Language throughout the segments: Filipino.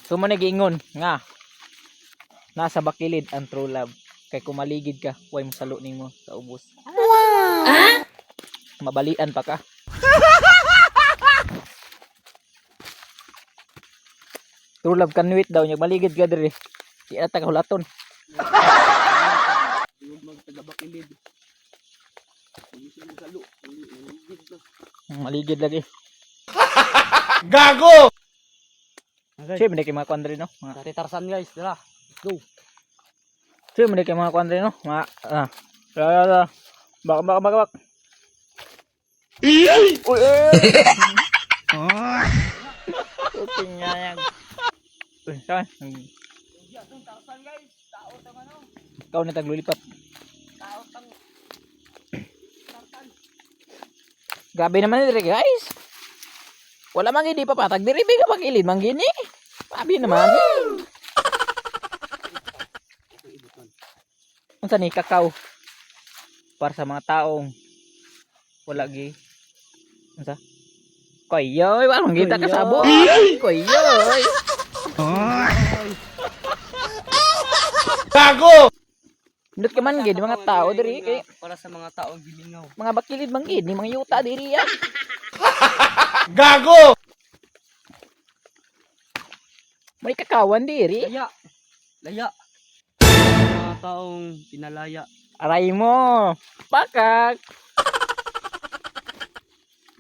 Sumanigingon nga nasa bakilid ang true love. Kay kumaligid ka, huwag mo salo nimo sa ubos. Wow! Mabalian pa ka. True love kanwit daw niya, maligid ka diri. Di ata ka hulaton. Magtagabakilid. Maligid lagi. Gago! Siya hindi kayo mga kwan rin, no? Dari Tarsan guys, tara. Go. Siya hindi kayo mga kwan rin, no? Bak. Uy, Tingayag. Uy, saan? Tarsan guys, tao tang ano? Ikaw na taglulipat. Tao tang Tarsan. Grabe naman diri guys. Wala man gidi papatag diri biga pagilid man gini. Sabi naman. Unsa ni kakao? Para sa mga taong wala gi. Unsa? Koyoy, wala man kita kasabo. Koyoy. Gago! Ndot ka man gid mga tao diri kay Para sa mga taong gilingaw. mga bakilid man gid ni mga yuta diri ya. Gago! May kakawan diri. Laya. Laya. Mga taong pinalaya. Aray mo. Pakak.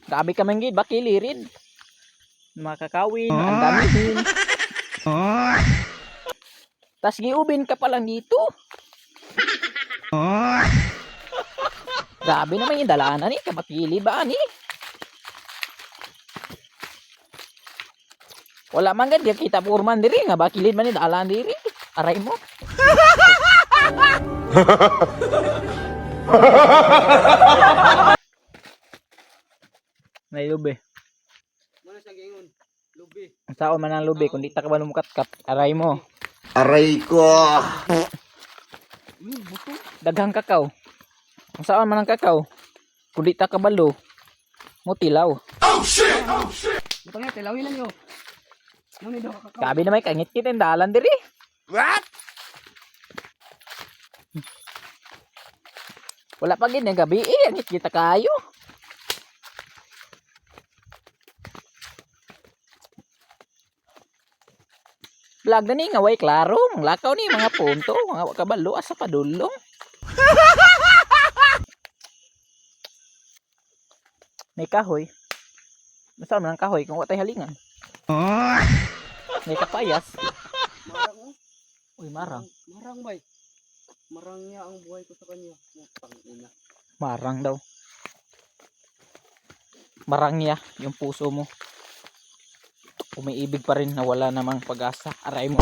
Grabe ka man gid bakilirin. Mga kakawin, ang damihin. Tas giubin ka pa lang dito. Grabe naman yung dalanan ni, kabakili ba ni? Wala man gad kita purman diri nga bakilid man ni dalan diri. Aray mo. Nay lubi. Mana sa gingon? Lubi. Ang sao man ang lubi kundi ta ka ba lumukatkat. Aray mo. Aray ko! Buto. Daghang kakao. Ang saan man ang kakao kundi ta kabalo mo tilaw. Buto nga, tilawin lang yun. Ano ni daw kakakaw? Gabi na may kangit kita yung dalan diri. What? Wala pa gid nga gabi angit kita kayo. Vlog na ni nga way klaro, lakaw ni mga punto, mga kabalo asa padulong. May kahoy. Basta man ang kahoy kung watay halingan. May kapayas. Marang oh. Uy, marang. Marang bay. Marang niya ang buhay ko sa kanya. Putang ina. Marang daw. Marang niya yung puso mo. Umiibig pa rin na wala namang pag-asa. Aray mo.